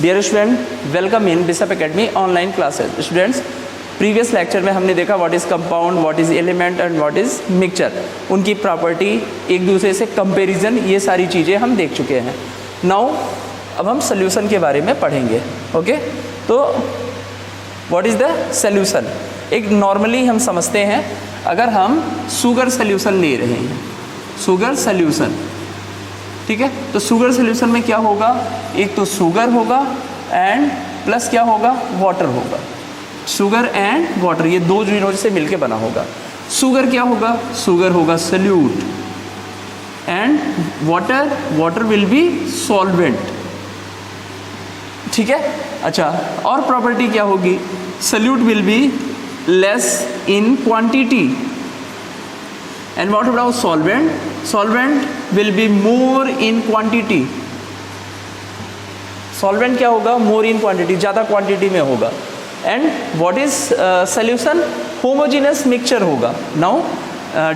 Dear student, welcome in Bishop Academy online classes. Students, previous lecture में हमने देखा what is compound, what is element and what is mixture, उनकी property, एक दूसरे से comparison, ये सारी चीज़ें हम देख चुके हैं। नाउ अब हम सोल्यूशन के बारे में पढ़ेंगे। ओके, तो व्हाट इज़ द सोल्यूशन? एक नॉर्मली हम समझते हैं, अगर हम शुगर सोल्यूशन ले रहे हैं, शुगर सोल्यूशन, ठीक है, तो शुगर सोल्यूशन में क्या होगा? एक तो शुगर होगा एंड प्लस क्या होगा? वाटर होगा। शुगर एंड वाटर, ये दो चीज़ों से मिलके बना होगा। शुगर क्या होगा? शुगर होगा solute and water, water will be solvent, ठीक है। अच्छा, और प्रॉपर्टी क्या होगी? Solute will be less in quantity and what about solvent? Solvent will be more in quantity. Solvent क्या होगा? मोर इन क्वांटिटी, ज़्यादा क्वांटिटी में होगा। And what is solution? Homogeneous mixture होगा। नाउ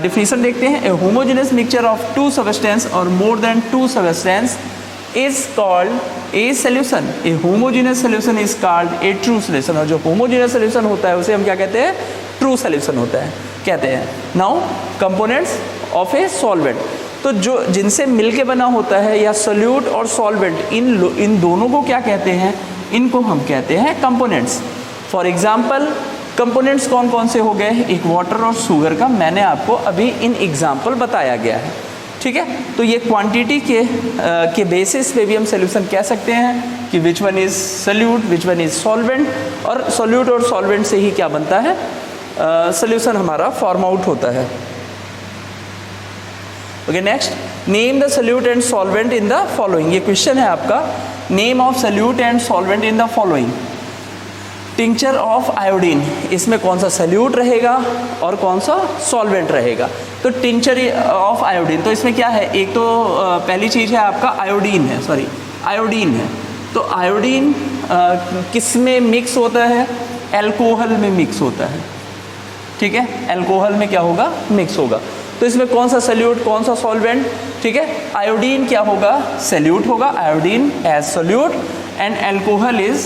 डिफिनीशन देखते हैं। A homogeneous mixture of two substance और more than two substance is called a solution. A homogeneous solution is called A true solution. और जो homogeneous solution होता है उसे हम क्या कहते हैं? ट्रू सोल्यूशन होता है, कहते हैं। Now components of a solvent, तो जो जिनसे मिलके बना होता है या सोल्यूट और सॉल्वेंट, इन दोनों को क्या कहते हैं? इनको हम कहते हैं कंपोनेंट्स। फॉर एग्जाम्पल, कंपोनेंट्स कौन कौन से हो गए? एक वाटर और शुगर का मैंने आपको अभी इन एग्जाम्पल बताया गया है, ठीक है। तो ये क्वांटिटी के बेसिस पे भी हम सोल्यूशन कह सकते हैं कि which one is solute, which one is solvent, और सोल्यूट और सॉल्वेंट से ही क्या बनता है? सोल्यूशन हमारा फॉर्म आउट होता है। Okay, next, name the solute and solvent in the following. ये क्वेश्चन है आपका, name of solute and solvent in the following. Tincture of iodine, इसमें कौन सा सोल्यूट रहेगा और कौन सा सॉल्वेंट रहेगा? तो टिंचर ऑफ आयोडीन, तो इसमें क्या है? एक तो पहली चीज़ है आपका आयोडीन है, सॉरी आयोडीन है। तो आयोडीन किस में मिक्स होता है? एल्कोहल में मिक्स होता है, ठीक है। एल्कोहल में क्या होगा? मिक्स होगा। तो इसमें कौन सा सोल्यूट, कौन सा सॉल्वेंट? ठीक है, आयोडीन क्या होगा? सोल्यूट होगा, iodine as solute and alcohol is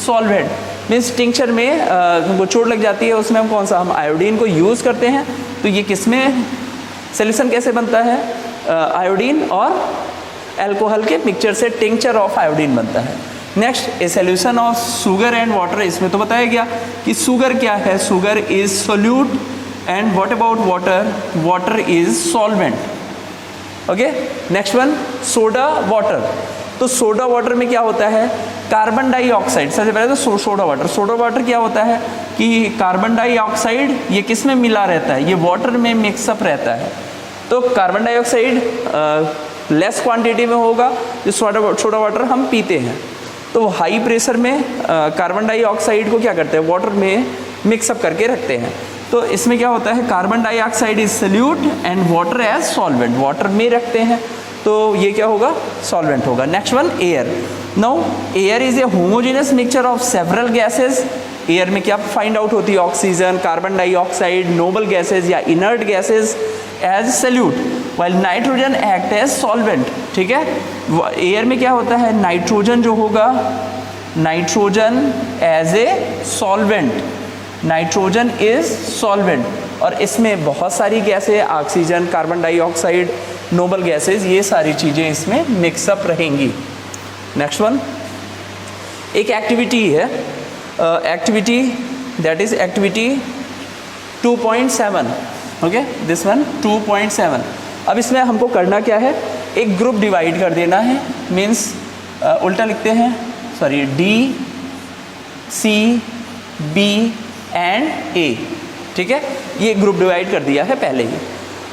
solvent. Means tincture में हमको चोट लग जाती है, उसमें हम कौन सा, हम आयोडीन को यूज़ करते हैं। तो ये किस में सोल्यूशन कैसे बनता है? आयोडीन और एल्कोहल के मिक्सचर से टिंचर ऑफ आयोडीन बनता है। Next, a solution of sugar and water, इसमें तो बताया गया कि शुगर क्या है? Sugar is solute and what about water? Water is solvent. Okay, next one, soda water. तो सोडा वाटर में क्या होता है? Carbon dioxide. सबसे पहले तो सोडा वाटर, सोडा वाटर क्या होता है कि कार्बन डाइऑक्साइड ये किस में मिला रहता है? ये वाटर में मिक्सअप रहता है। तो कार्बन डाइऑक्साइड लेस क्वांटिटी में होगा, जो सोडा वाटर हम पीते हैं। तो हाई प्रेशर में कार्बन डाइऑक्साइड को क्या करते हैं? वाटर में मिक्सअप करके रखते हैं। तो इसमें क्या होता है? Carbon dioxide is solute and water as solvent, water में रखते हैं, तो ये क्या होगा? सॉल्वेंट होगा। Next one, air. Now air is a homogeneous mixture of several gases. Air में क्या फाइंड आउट होती है? Oxygen, carbon dioxide, noble gases या inert gases as solute, while nitrogen act as solvent, ठीक है। एयर में क्या होता है? नाइट्रोजन जो होगा, nitrogen as a solvent, nitrogen is solvent. और इसमें बहुत सारी गैसें, oxygen, carbon dioxide, noble gases, ये सारी चीज़ें इसमें मिक्सअप रहेंगी। नेक्स्ट वन, एक एक्टिविटी है, activity that is activity 2.7। Okay, this one 2.7। अब इसमें हमको करना क्या है? एक ग्रुप डिवाइड कर देना है, मीन्स उल्टा लिखते हैं, sorry, D, C, B and A, ठीक है। ये ग्रुप डिवाइड कर दिया है पहले ही।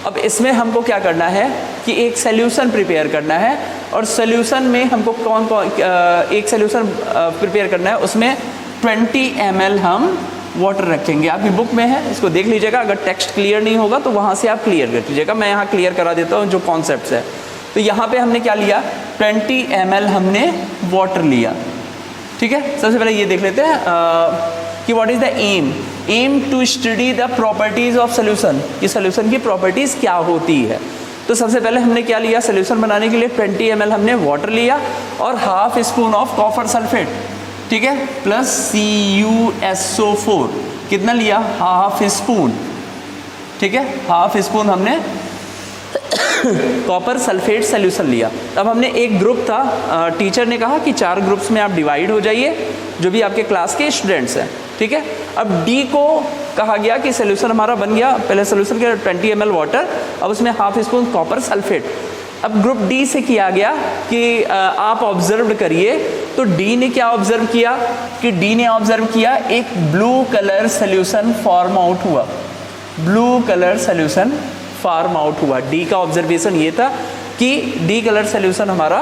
अब इसमें हमको क्या करना है कि एक सोल्यूशन प्रिपेयर करना है, और सोल्यूशन में हमको कौन कौन एक सोल्यूशन प्रिपेयर करना है, उसमें 20 ml हम वाटर रखेंगे। आपकी बुक में है, इसको देख लीजिएगा। अगर टेक्स्ट क्लियर नहीं होगा तो वहाँ से आप क्लियर कर लीजिएगा, मैं यहाँ क्लियर करा देता हूँ जो कॉन्सेप्ट्स है। तो यहाँ पे हमने क्या लिया? 20 ml हमने वाटर लिया, ठीक है। सबसे पहले ये देख लेते हैं कि what is the aim to study the properties of solution, कि सोल्यूशन की प्रॉपर्टीज क्या होती है। तो सबसे पहले हमने क्या लिया, सोल्यूशन बनाने के लिए 20 ml हमने वाटर लिया और half spoon of copper sulphate, ठीक है, प्लस CuSO4 कितना लिया, हाफ स्पून, ठीक है, हाफ स्पून हमने कॉपर सल्फेट सोल्यूशन लिया। अब हमने एक ग्रुप था, टीचर ने कहा कि 4 ग्रुप्स में आप डिवाइड हो जाइए जो भी आपके क्लास के स्टूडेंट्स हैं, ठीक है। अब डी को कहा गया कि सोल्यूशन हमारा बन गया, पहले सोल्यूशन के 20 ml वाटर, अब उसमें हाफ स्पून कॉपर सल्फेट। अब ग्रुप डी से किया गया कि आप ऑब्जर्व करिए, तो डी ने क्या ऑब्जर्व किया कि डी ने ऑब्जर्व किया एक blue colour solution form out हुआ, blue colour solution form out हुआ। डी का ऑब्जर्वेशन ये था कि डी कलर सोल्यूशन हमारा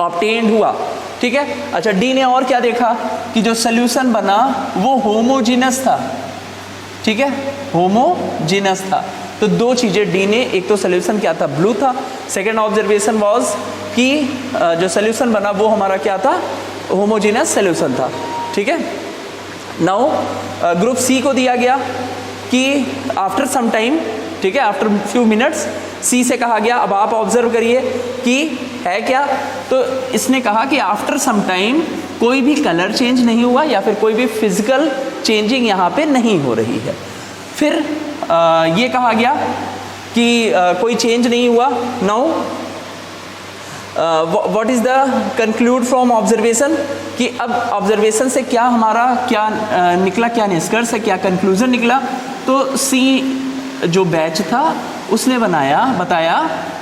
ऑब्टेन्ड हुआ, ठीक है। अच्छा, डी ने और क्या देखा कि जो सोल्यूशन बना वो होमोजीनस था, ठीक है, होमोजीनस था। तो 2 चीज़ें डी ने, एक तो सोल्यूशन क्या था, ब्लू था, सेकेंड ऑब्जर्वेशन वाज कि जो सोल्यूशन बना वो हमारा क्या था, होमोजीनस सोल्यूशन था, ठीक है। नाउ ग्रुप सी को दिया गया कि आफ्टर सम टाइम, ठीक है, आफ्टर फ्यू मिनट्स, सी से कहा गया अब आप ऑब्जर्व करिए कि है क्या, तो इसने कहा कि आफ्टर सम टाइम कोई भी कलर चेंज नहीं हुआ या फिर कोई भी फिजिकल चेंजिंग यहाँ पे नहीं हो रही है। फिर ये कहा गया कि कोई चेंज नहीं हुआ। Now what is the conclude from observation, कि अब ऑब्जर्वेशन से क्या हमारा क्या निकला, क्या निष्कर्ष है, क्या कंक्लूजन निकला। तो सी जो बैच था उसने बताया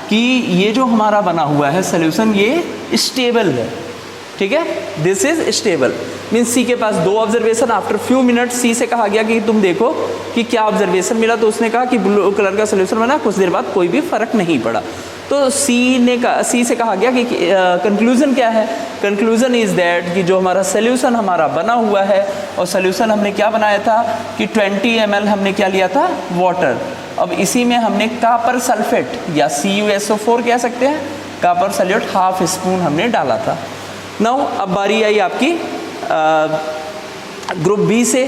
कि ये जो हमारा बना हुआ है सोल्यूशन ये स्टेबल है, ठीक है, दिस इज स्टेबल। मीन्स सी के पास 2 ऑब्जर्वेशन, आफ्टर फ्यू मिनट सी से कहा गया कि तुम देखो कि क्या ऑब्जर्वेशन मिला, तो उसने कहा कि ब्लू कलर का सोल्यूशन बना, कुछ देर बाद कोई भी फर्क नहीं पड़ा। तो सी से कहा गया कि कंक्लूजन क्या है, कंक्लूजन इज़ दैट कि जो हमारा सोल्यूशन हमारा बना हुआ है, और सोल्यूशन हमने क्या बनाया था कि 20 ml हमने क्या लिया था, वाटर। अब इसी में हमने कॉपर सल्फेट या CuSO4 कह सकते हैं, कॉपर सल्फेट हाफ स्पून हमने डाला था। नाउ अब बारी आई आपकी ग्रुप बी से,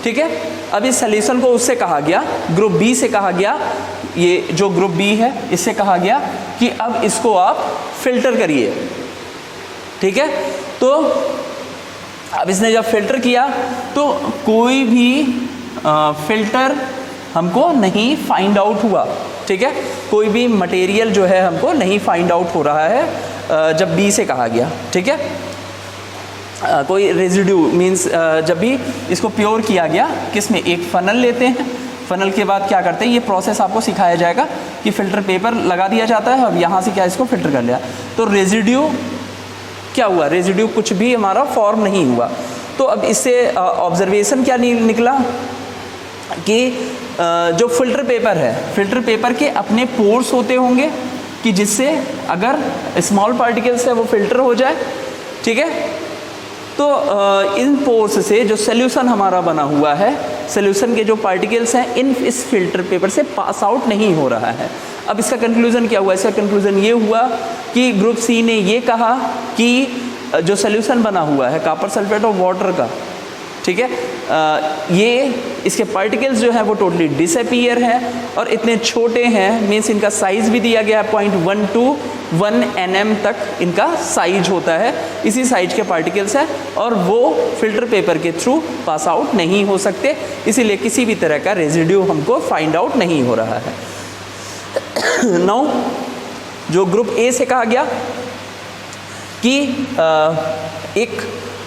ठीक है। अब इस सोल्यूशन को उससे कहा गया, ग्रुप बी से कहा गया, ये जो ग्रुप बी है इससे कहा गया कि अब इसको आप फिल्टर करिए, ठीक है। तो अब इसने जब फिल्टर किया तो कोई भी फिल्टर हमको नहीं फाइंड आउट हुआ, ठीक है, कोई भी मटेरियल जो है हमको नहीं फाइंड आउट हो रहा है जब बी से कहा गया, ठीक है। कोई रेजिड्यू मीन्स जब भी इसको प्योर किया गया, किस में, एक फ़नल लेते हैं, फ़नल के बाद क्या करते हैं, ये प्रोसेस आपको सिखाया जाएगा कि फ़िल्टर पेपर लगा दिया जाता है और यहाँ से क्या इसको फ़िल्टर कर लिया, तो रेजिड्यू क्या हुआ, रेजिड्यू कुछ भी हमारा फॉर्म नहीं हुआ। तो अब इससे ऑब्जर्वेशन क्या निकला कि जो फ़िल्टर पेपर है, फ़िल्टर पेपर के अपने पोर्स होते होंगे कि जिससे अगर स्मॉल पार्टिकल्स है वो फ़िल्टर हो जाए, ठीक है। तो इन पोर्स से जो सोल्यूशन हमारा बना हुआ है, सोल्यूशन के जो पार्टिकल्स हैं इस फिल्टर पेपर से पास आउट नहीं हो रहा है। अब इसका कंक्लूजन क्या हुआ, इसका कंक्लूजन ये हुआ कि ग्रुप सी ने ये कहा कि जो सोल्यूशन बना हुआ है कॉपर सल्फेट और वाटर का, ठीक है, ये इसके पार्टिकल्स जो हैं वो टोटली डिसअपीयर हैं और इतने छोटे हैं, मीन्स इनका साइज़ भी दिया गया है 0.1 to 1 nm तक इनका साइज होता है, इसी साइज के पार्टिकल्स हैं और वो फिल्टर पेपर के थ्रू पास आउट नहीं हो सकते, इसीलिए किसी भी तरह का रेजिड्यू हमको फाइंड आउट नहीं हो रहा है। नाउ जो ग्रुप ए से कहा गया कि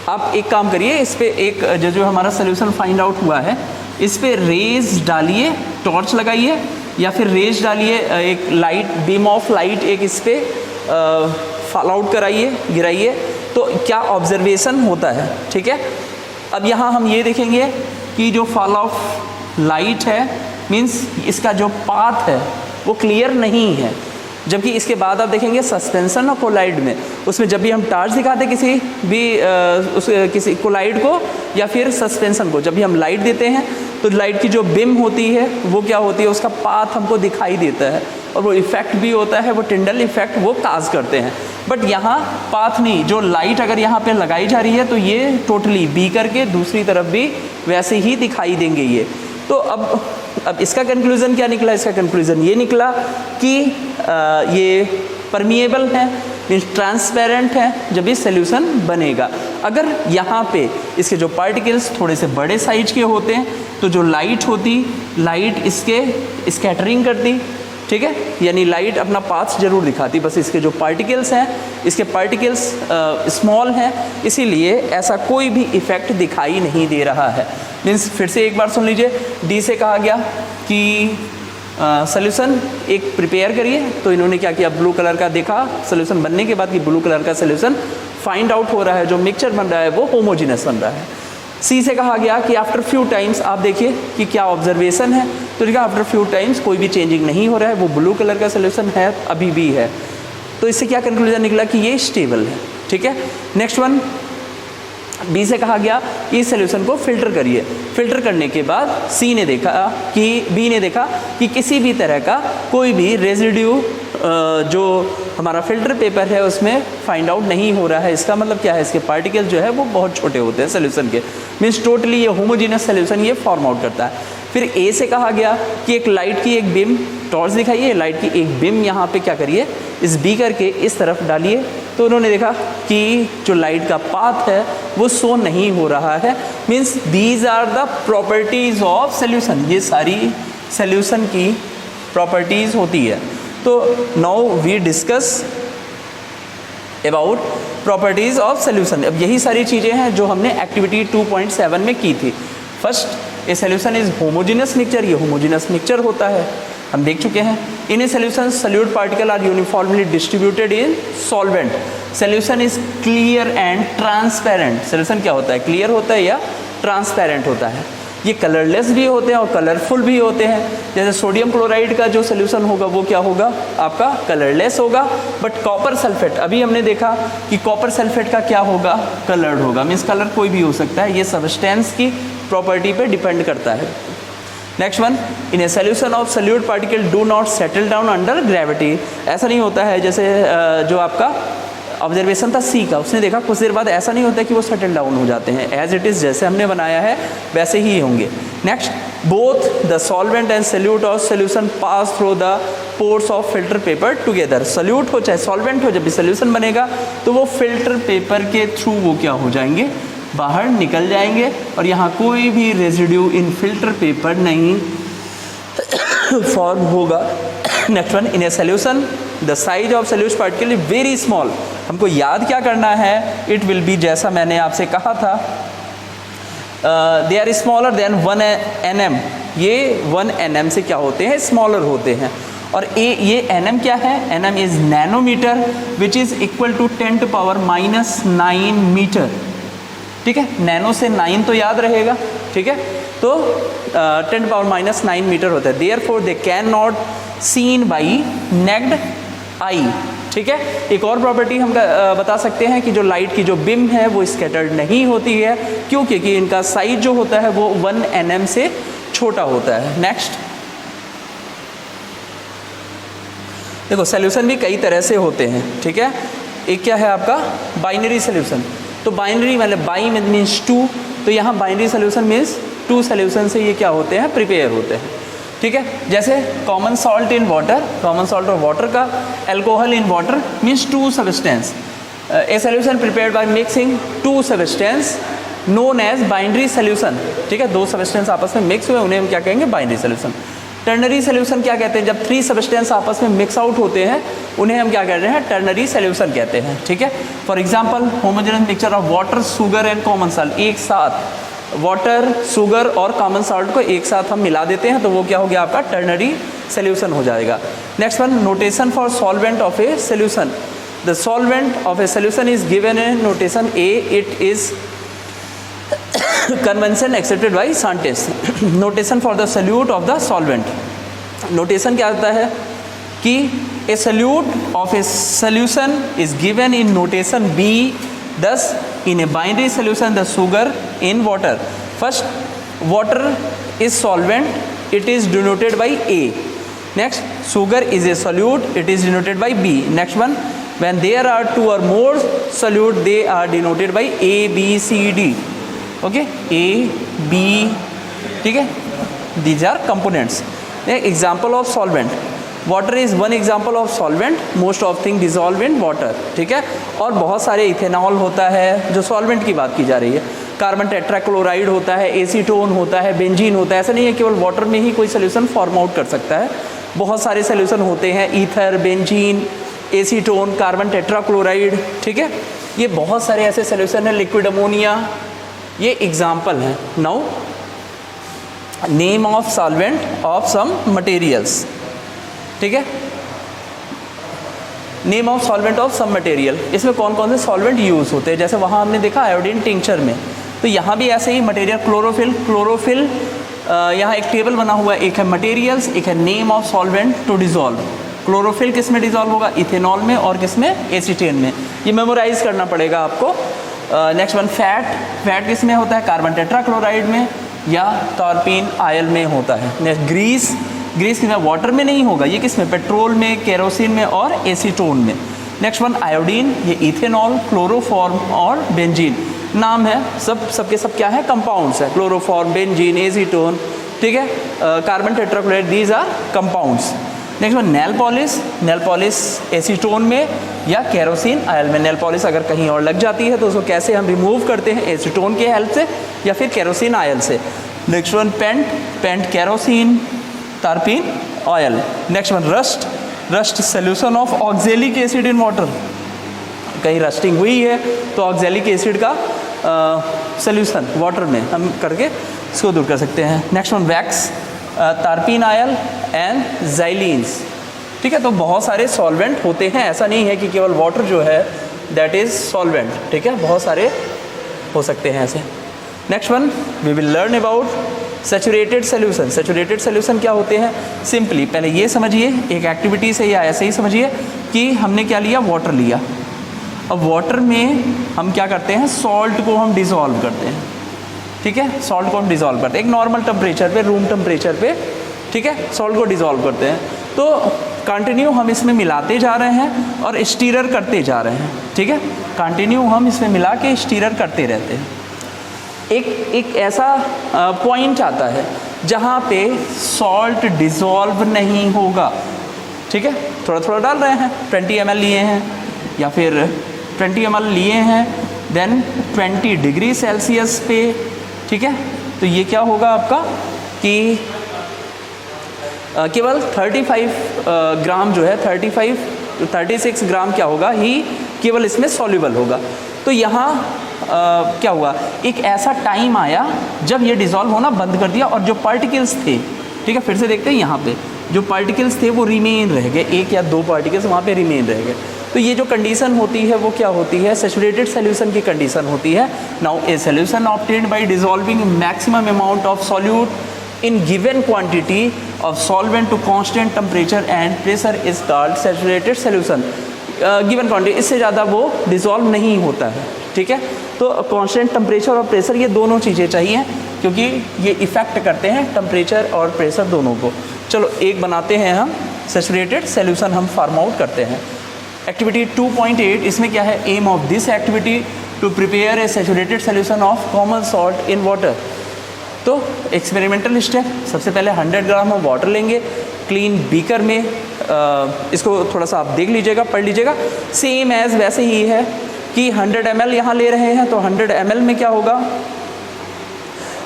आप एक काम करिए, इस पे एक जो हमारा सोल्यूशन फाइंड आउट हुआ है इस पे रेज डालिए, टॉर्च लगाइए या फिर रेज डालिए, एक लाइट बीम ऑफ लाइट एक इस पे फॉल आउट कराइए, गिराइए, तो क्या ऑब्जर्वेशन होता है, ठीक है। अब यहाँ हम ये देखेंगे कि जो फॉल ऑफ लाइट है मीन्स इसका जो पाथ है वो क्लियर नहीं है, जबकि इसके बाद आप देखेंगे सस्पेंशन और कोलाइड में, उसमें जब भी हम टार्च दिखाते किसी भी किसी कोलाइड को या फिर सस्पेंशन को, जब भी हम लाइट देते हैं तो लाइट की जो बिम होती है वो क्या होती है, उसका पाथ हमको दिखाई देता है और वो इफ़ेक्ट भी होता है, वो टिंडल इफ़ेक्ट वो काज करते हैं। बट यहाँ पाथ नहीं, जो लाइट अगर यहाँ पे लगाई जा रही है तो ये टोटली बी करके दूसरी तरफ भी वैसे ही दिखाई देंगे ये। तो अब अब इसका कंक्लूजन क्या निकला? इसका कंक्लूजन ये निकला कि ये परमिएबल है, मीन्स ट्रांसपेरेंट है जब ये सोल्यूशन बनेगा। अगर यहाँ पे इसके जो पार्टिकल्स थोड़े से बड़े साइज के होते हैं तो जो लाइट होती, लाइट इसके स्कैटरिंग करती, ठीक है, यानी लाइट अपना पाथ जरूर दिखाती, बस इसके जो पार्टिकल्स हैं, इसके पार्टिकल्स स्मॉल हैं, इसीलिए ऐसा कोई भी इफ़ेक्ट दिखाई नहीं दे रहा है। मीन्स फिर से एक बार सुन लीजिए, डी से कहा गया कि सोल्यूशन एक प्रिपेयर करिए, तो इन्होंने क्या किया, ब्लू कलर का देखा सोल्यूशन बनने के बाद कि ब्लू कलर का सोल्यूशन फाइंड आउट हो रहा है, जो मिक्सचर बन रहा है वो होमोजीनस बन रहा है। सी से कहा गया कि आफ्टर फ्यू टाइम्स आप देखिए कि क्या ऑब्जर्वेशन है, तो देखा आफ्टर फ्यू टाइम्स कोई भी चेंजिंग नहीं हो रहा है, वो ब्लू कलर का सोल्यूशन है, अभी भी है। तो इससे क्या कंक्लूजन निकला कि ये स्टेबल है, ठीक है। नेक्स्ट वन, बी से कहा गया कि इस सोल्यूशन को फिल्टर करिए। फिल्टर करने के बाद बी ने देखा कि किसी भी तरह का कोई भी रेजिड्यू जो हमारा फिल्टर पेपर है उसमें फाइंड आउट नहीं हो रहा है। इसका मतलब क्या है, इसके पार्टिकल जो है वो बहुत छोटे होते हैं सोल्यूशन के, मीन्स टोटली ये होमोजीनियस सोल्यूशन ये फॉर्म आउट करता है। फिर ए से कहा गया कि एक लाइट की एक बीम टॉर्च दिखाइए, लाइट की एक बीम यहाँ पे क्या करिए, इस बीकर के इस तरफ डालिए, तो उन्होंने देखा कि जो लाइट का पाथ है वो शो नहीं हो रहा है। Means these are the properties of solution, ये सारी सोल्यूशन की प्रॉपर्टीज होती है। तो now we discuss about properties of solution. अब यही सारी चीज़ें हैं जो हमने एक्टिविटी 2.7 में की थी। First, a solution is homogeneous mixture, ये होमोजीनस मिक्सचर होता है, हम देख चुके हैं। In a solution solute particle are uniformly distributed in solvent. Solution is clear and transparent. Solution क्या होता है, क्लियर होता है या ट्रांसपेरेंट होता है। ये कलरलेस भी होते हैं और कलरफुल भी होते हैं। जैसे सोडियम क्लोराइड का जो सोल्यूशन होगा वो क्या होगा, आपका कलरलेस होगा, बट कॉपर सल्फेट, अभी हमने देखा कि कॉपर सल्फेट का क्या होगा, कलर्ड होगा। मीन्स कलर कोई भी हो सकता है, ये सब्सटेंस की प्रॉपर्टी पे डिपेंड करता है। Next one, in a solution of solute particle do not settle down under gravity. ऐसा नहीं होता है, जैसे जो आपका ऑब्जर्वेशन था सी का, उसने देखा कुछ देर बाद ऐसा नहीं होता कि वो सेटल डाउन हो जाते हैं, एज इट इज़ जैसे हमने बनाया है वैसे ही होंगे। Next, both the solvent and solute of solution pass through the pores of filter paper together. Solute हो चाहे सॉल्वेंट हो, जब भी सोल्यूशन बनेगा तो वो फिल्टर पेपर के थ्रू वो क्या हो जाएंगे, बाहर निकल जाएंगे, और यहाँ कोई भी रेजिड्यू इन फिल्टर पेपर नहीं फॉर्म होगा। Next one, in a solution the size of solute particle is very small. हमको याद क्या करना है, इट विल बी, जैसा मैंने आपसे कहा था, they are smaller than 1 nm। ये 1 nm से क्या होते हैं, स्मॉलर होते हैं। और ये nm क्या है, nm is nanometre which is equal to 10⁻⁹ metre, ठीक है। नैनो से 9 तो याद रहेगा, ठीक है, तो 10⁻⁹ मीटर होता है। Therefore they can not seen by necked आई, ठीक है। एक और प्रॉपर्टी हम बता सकते हैं कि जो लाइट की जो बिम है वो स्कैटर्ड नहीं होती है, क्यों, क्योंकि इनका साइज जो होता है वो 1 nm से छोटा होता है। नेक्स्ट देखो, सोल्यूशन भी कई तरह से होते हैं, ठीक है। एक क्या है आपका बाइनरी सोल्यूशन, तो बाइनरी मतलब बाई मीन्स 2, तो यहाँ बाइनरी सोल्यूशन मीन्स 2 सोल्यूशन से ये क्या होते हैं, प्रिपेयर होते हैं, ठीक है। जैसे common salt in water, common salt और वाटर का alcohol in water means 2 substance. A solution prepared by mixing 2 substance known as binary solution, ठीक है। 2 सब्सटेंस आपस में मिक्स हुए, उन्हें हम क्या कहेंगे, बाइनरी सोल्यूशन। टर्नरी सोल्यूशन क्या कहते हैं, जब 3 सब्सटेंस आपस में मिक्स आउट होते हैं उन्हें हम क्या कह रहे हैं, टर्नरी सोल्यूशन कहते हैं, ठीक है। For example, homogeneous mixture of water, sugar and common salt, एक साथ वाटर, शुगर और कॉमन सॉल्ट को एक साथ हम मिला देते हैं तो वो क्या हो गया, आपका टर्नरी सोल्यूशन हो जाएगा। Next one, notation for solvent of a solution. The solvent of A solution is given in notation A, it is convention accepted by scientists। notation for the solute of the solvent, notation क्या होता है कि a solute of a solution is given in notation B, thus in a binary solution the sugar in water, first water is solvent, it is denoted by A, next sugar is a solute, it is denoted by B, next one when there are 2 or more solute they are denoted by A, B, C, D, okay, A B, ठीक है। These are components. Example of solvent, water is one example of solvent, most of thing dissolve in water. ठीक है, और बहुत सारे ethanol होता है जो सॉल्वेंट की बात की जा रही है, कार्बन टेट्राक्लोराइड होता है, एसीटोन होता है, बेंजीन होता है. ऐसा नहीं है केवल वाटर में ही कोई सोल्यूशन फॉर्म आउट कर सकता है, बहुत सारे सोल्यूशन होते हैं, ether, benzene, acetone, carbon tetrachloride. ठीक है, ये बहुत सारे ऐसे सोल्यूशन हैं, लिक्विड अमोनिया, ये एग्जाम्पल हैं. Now name of solvent of some materials. ठीक है, name of solvent of some material, इसमें कौन कौन से सॉल्वेंट यूज़ होते हैं. जैसे वहाँ हमने देखा आयोडीन टिंक्चर में, तो यहाँ भी ऐसे ही मटेरियल क्लोरोफिल यहाँ एक टेबल बना हुआ है, एक है मटेरियल्स, एक है name of solvent to dissolve. Chlorophyll किस में डिजॉल्व होगा, इथेनॉल में, और किस में, एसीटेन में. ये मेमोराइज करना पड़ेगा आपको. नेक्स्ट वन फैट किस में होता है, कार्बन टेट्राक्लोराइड में या टर्पीन आयल में होता है. नेक्स्ट ग्रीस किस में, वाटर में नहीं होगा, ये किस में, पेट्रोल में, केरोसिन में और एसीटोन में. नेक्स्ट वन आयोडीन, ये इथेनॉल, क्लोरोफॉर्म और बेंजीन. नाम है, सबके सब क्या है, कंपाउंड्स है, क्लोरोफॉर्म, बेंजीन, एसीटोन. ठीक है, carbon tetrachloride, these are compounds. Next one nail polish acetone में या केरोसिन आयल में. नेल पॉलिश अगर कहीं और लग जाती है तो उसको कैसे हम रिमूव करते हैं, एसीटोन के हेल्प से या फिर केरोसिन आयल से. Next one paint kerosene, turpentine oil. Next one rust solution of oxalic acid in water. कहीं रस्टिंग हुई है तो ऑक्जेलिक एसिड का सोल्यूशन वाटर में हम करके इसको दूर कर सकते हैं. Next one wax, turpentine oil and xylenes. ठीक है, तो बहुत सारे सॉल्वेंट होते हैं, ऐसा नहीं है कि केवल वाटर जो है दैट इज़ सॉल्वेंट. ठीक है, बहुत सारे हो सकते हैं ऐसे. Next one we will learn about saturated solution. Saturated solution क्या होते हैं, सिंपली पहले ये समझिए, एक एक्टिविटी से या ऐसे ही समझिए कि हमने क्या लिया, वाटर लिया. अब वाटर में हम क्या करते हैं, सॉल्ट को हम डिज़ोल्व करते हैं. ठीक है, सॉल्ट को हम डिज़ोल्व करते हैं एक नॉर्मल टेम्परेचर पे, रूम टेम्परेचर पे. ठीक है, सॉल्ट को डिज़ोल्व करते हैं. तो कंटिन्यू हम इसमें मिलाते जा रहे हैं और स्टीरर करते जा रहे हैं. ठीक है, कंटिन्यू हम इसमें मिला के स्टीरर करते रहते हैं. एक ऐसा पॉइंट आता है जहाँ पे सॉल्ट डिज़ोल्व नहीं होगा. ठीक है, थोड़ा थोड़ा डाल रहे हैं, 20 ml लिए हैं या फिर 20 ml लिए हैं, देन 20 डिग्री सेल्सियस पे. ठीक है, तो ये क्या होगा आपका कि केवल 35 ग्राम जो है, 36 ग्राम क्या होगा ही केवल इसमें सॉल्युबल होगा. तो यहाँ क्या हुआ, एक ऐसा टाइम आया जब ये डिज़ोल्व होना बंद कर दिया और जो पार्टिकल्स थे, ठीक है, फिर से देखते हैं यहाँ पे जो पार्टिकल्स थे वो रिमेन रह गए, एक या दो पार्टिकल्स वहाँ पे रिमेन रह गए. तो ये जो कंडीशन होती है वो क्या होती है, सैचुरेटेड सोल्यूशन की कंडीशन होती है. Now a solution obtained by dissolving maximum amount of solute in given quantity of solvent to constant temperature and pressure is called saturated solution. Given quantity, इससे ज़्यादा वो डिसॉल्व नहीं होता है. ठीक है, तो कांस्टेंट टेम्परेचर और प्रेशर ये दोनों चीज़ें चाहिए क्योंकि ये इफ़ेक्ट करते हैं टेम्परेचर और प्रेशर दोनों को. चलो एक बनाते हैं हम, सैचुरेटेड सोल्यूशन हम फार्म आउट करते हैं. एक्टिविटी 2.8, इसमें क्या है, aim of this activity to prepare a saturated solution of common salt in water. तो एक्सपेरिमेंटल स्टेप, सबसे पहले 100 ग्राम हम वाटर लेंगे क्लीन बीकर में. इसको थोड़ा सा आप देख लीजिएगा, पढ़ लीजिएगा. सेम एज वैसे ही है कि 100 ml यहाँ ले रहे हैं, तो 100 ml में क्या होगा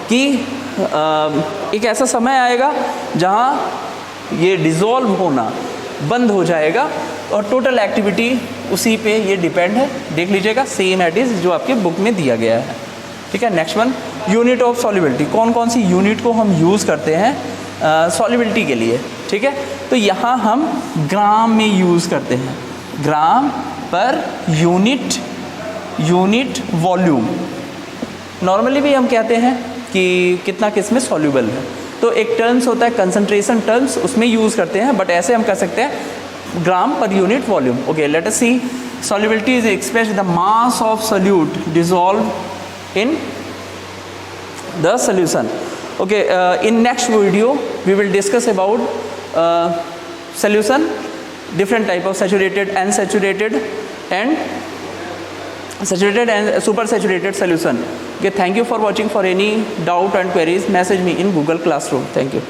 कि एक ऐसा समय आएगा जहाँ ये डिज़ोल्व होना बंद हो जाएगा और टोटल एक्टिविटी उसी पे ये डिपेंड है. देख लीजिएगा, सेम एट इज़ जो आपके बुक में दिया गया है. ठीक है, next one unit of solubility. कौन कौन सी यूनिट को हम यूज़ करते हैं सॉल्युबिलिटी के लिए. ठीक है, तो यहाँ हम ग्राम में यूज़ करते हैं, ग्राम पर यूनिट वॉल्यूम. नॉर्मली भी हम कहते हैं कि कितना किस में सॉल्युबल है, तो एक टर्म्स होता है कंसंट्रेशन टर्म्स, उसमें यूज़ करते हैं, बट ऐसे हम कर सकते हैं ग्राम पर unit volume. Okay, let us see. Solubility is expressed the mass of solute dissolve in the solution. Okay, in next video we will discuss about solution, different type of saturated and super saturated solution. Okay, thank you for watching. For any doubt and queries, message me in Google Classroom. Thank you.